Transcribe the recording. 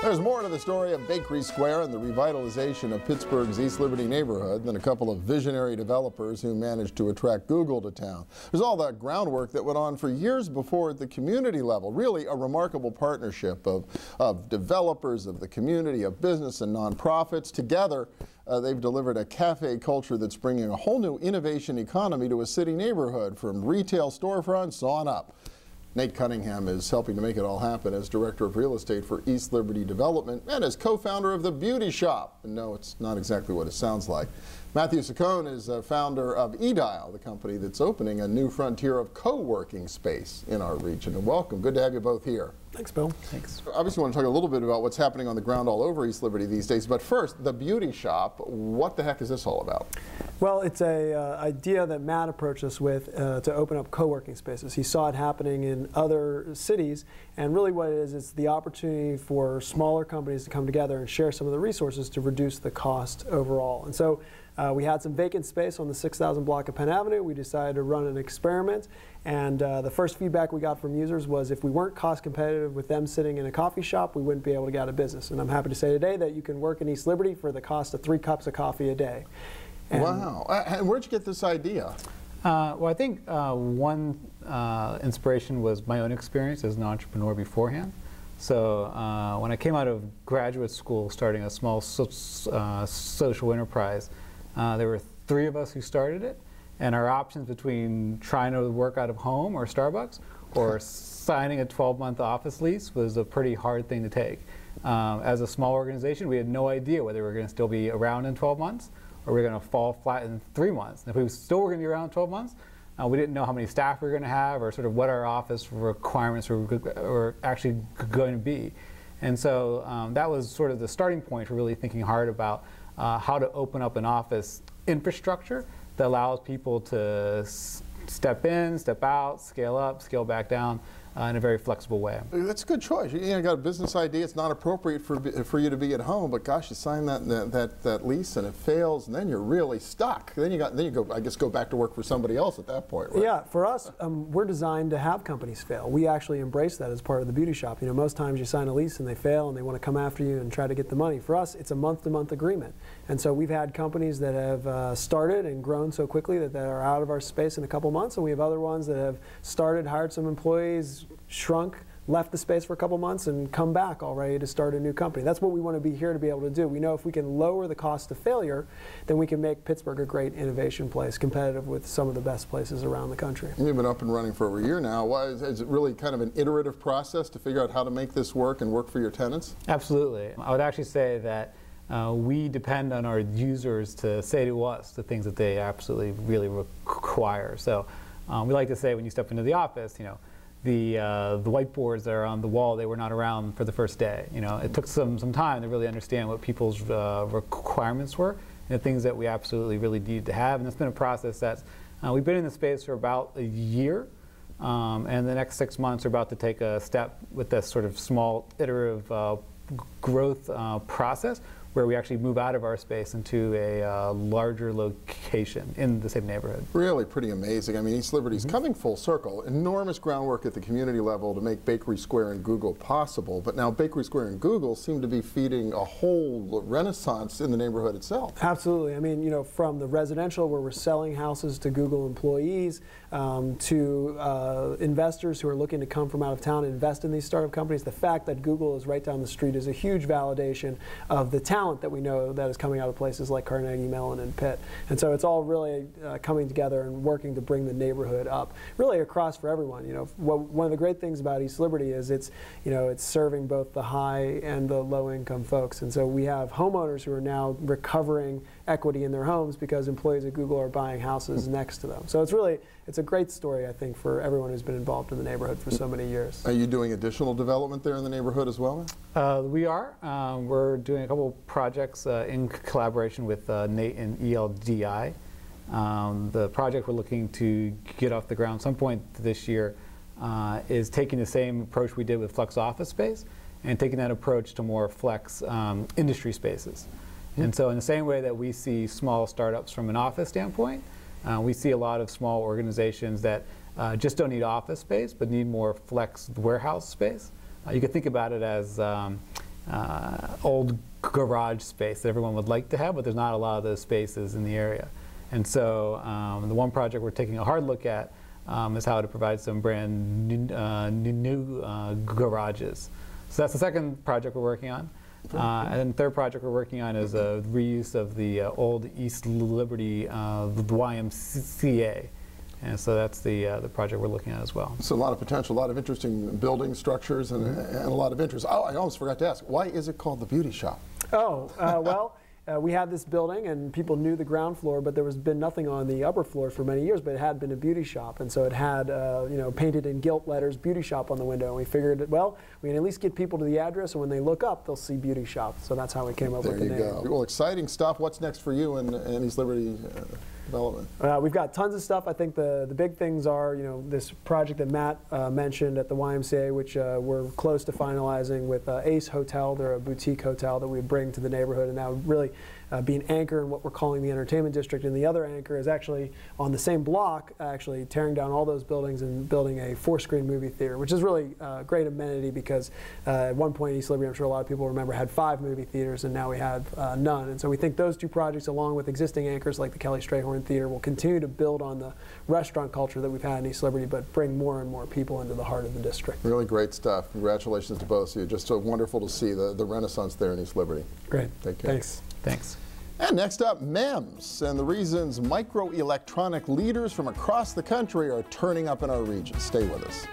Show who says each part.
Speaker 1: There's more to the story of Bakery Square and the revitalization of Pittsburgh's East Liberty neighborhood than a couple of visionary developers who managed to attract Google to town. There's all that groundwork that went on for years before at the community level. Really a remarkable partnership of developers, of the community, of business and nonprofits. Together, they've delivered a cafe culture that's bringing a whole new innovation economy to a city neighborhood, from retail storefronts on up. Nate Cunningham is helping to make it all happen as Director of Real Estate for East Liberty Development and as co-founder of the Beauty Shoppe. And no, it's not exactly what it sounds like. Matthew Ciccone is founder of Edile, the company that's opening a new frontier of co-working space in our region. And welcome. Good to have you both here.
Speaker 2: Thanks, Bill. Thanks.
Speaker 1: Obviously, we want to talk a little bit about what's happening on the ground all over East Liberty these days. But first, the Beauty Shoppe. What the heck is this all about?
Speaker 2: Well, it's an idea that Matt approached us with to open up co-working spaces. He saw it happening in other cities, and really what it is, it's the opportunity for smaller companies to come together and share some of the resources to reduce the cost overall. And so we had some vacant space on the 6,000 block of Penn Avenue. We decided to run an experiment, and the first feedback we got from users was if we weren't cost competitive with them sitting in a coffee shop, we wouldn't be able to get out of business. And I'm happy to say today that you can work in East Liberty for the cost of 3 cups of coffee a day. And
Speaker 1: wow. And where'd you get this idea?
Speaker 3: Well, I think one inspiration was my own experience as an entrepreneur beforehand. So when I came out of graduate school starting a small social enterprise, there were 3 of us who started it, and our options between trying to work out of home or Starbucks or signing a 12-month office lease was a pretty hard thing to take. As a small organization, we had no idea whether we were going to still be around in 12 months or we were going to fall flat in 3 months. And if we still were going to be around 12 months, we didn't know how many staff we were going to have or sort of what our office requirements were actually going to be. And so that was sort of the starting point for really thinking hard about how to open up an office infrastructure that allows people to step in, step out, scale up, scale back down in a very flexible way.
Speaker 1: That's a good choice. You got a business idea. It's not appropriate for you to be at home, but gosh, you sign that lease and it fails, and then you're really stuck. Then you go, I guess, go back to work for somebody else at that point, right?
Speaker 2: Yeah, for us, we're designed to have companies fail. We actually embrace that as part of the Beauty Shoppe. You know, most times you sign a lease and they fail and they want to come after you and try to get the money. For us, it's a month-to-month agreement. And so we've had companies that have started and grown so quickly that are out of our space in a couple months, and we have other ones that have started, hired some employees, shrunk, left the space for a couple months, and come back all ready to start a new company. That's what we want to be here to be able to do. We know if we can lower the cost of failure, then we can make Pittsburgh a great innovation place, competitive with some of the best places around the country.
Speaker 1: You've been up and running for over a year now. Is it really kind of an iterative process to figure out how to make this work and work for your tenants?
Speaker 3: Absolutely. I would actually say that we depend on our users to say to us the things that they absolutely really require. So we like to say when you step into the office, you know, the whiteboards that are on the wall, they were not around for the first day. You know, it took some time to really understand what people's requirements were and the things that we absolutely really needed to have. And it's been a process that's, we've been in the space for about a year, and the next 6 months are about to take a step with this sort of small iterative growth process where we actually move out of our space into a larger location in the same neighborhood.
Speaker 1: Really pretty amazing. I mean, East Liberty's coming full circle. Enormous groundwork at the community level to make Bakery Square and Google possible, but now Bakery Square and Google seem to be feeding a whole renaissance in the neighborhood itself.
Speaker 2: Absolutely. I mean, you know, from the residential where we're selling houses to Google employees, to investors who are looking to come from out of town and invest in these startup companies, the fact that Google is right down the street is a huge validation of the talent that we know that is coming out of places like Carnegie Mellon and Pitt. And so it's all really coming together and working to bring the neighborhood up, really across for everyone. You know, one of the great things about East Liberty is it's serving both the high and the low income folks. And so we have homeowners who are now recovering equity in their homes because employees at Google are buying houses next to them. So it's a great story, I think, for everyone who's been involved in the neighborhood for so many years.
Speaker 1: Are you doing additional development there in the neighborhood as well?
Speaker 3: We are. We're doing a couple projects in collaboration with Nate and ELDI. The project we're looking to get off the ground some point this year is taking the same approach we did with Flex Office Space and taking that approach to more Flex industry spaces. And so in the same way that we see small startups from an office standpoint, we see a lot of small organizations that just don't need office space but need more flex warehouse space. You could think about it as old garage space that everyone would like to have, but there's not a lot of those spaces in the area. And so the one project we're taking a hard look at is how to provide some brand new garages. So that's the second project we're working on. And then the third project we're working on is a reuse of the old East Liberty YMCA. And so that's the project we're looking at as well.
Speaker 1: So a lot of potential, a lot of interesting building structures, and a lot of interest. Oh, I almost forgot to ask, why is it called the Beauty Shop?
Speaker 2: Oh, well, we had this building, and people knew the ground floor, but there was been nothing on the upper floor for many years, but it had been a beauty shop, and so it had, painted in gilt letters, Beauty Shop on the window, and we figured, well, we can at least get people to the address, and when they look up, they'll see Beauty Shop. So that's how we came up with the name.
Speaker 1: There you go. Well, exciting stuff. What's next for you in East Liberty development?
Speaker 2: We've got tons of stuff. I think the big things are, this project that Matt mentioned at the YMCA, which we're close to finalizing with Ace Hotel. They're a boutique hotel that we bring to the neighborhood, and that would really be an anchor in what we're calling the entertainment district. And the other anchor is actually on the same block, actually tearing down all those buildings and building a 4-screen movie theater, which is really a great amenity because at one point East Liberty, I'm sure a lot of people remember, had 5 movie theaters, and now we have none. And so we think those two projects, along with existing anchors like the Kelly Strayhorn Theater, will continue to build on the restaurant culture that we've had in East Liberty, but bring more and more people into the heart of the district.
Speaker 1: Really great stuff. Congratulations to both of you. Just so wonderful to see the renaissance there in East Liberty.
Speaker 2: Great.
Speaker 1: Take care.
Speaker 2: Thanks.
Speaker 3: Thanks.
Speaker 1: And next up, MEMS, and the reasons microelectronic leaders from across the country are turning up in our region. Stay with us.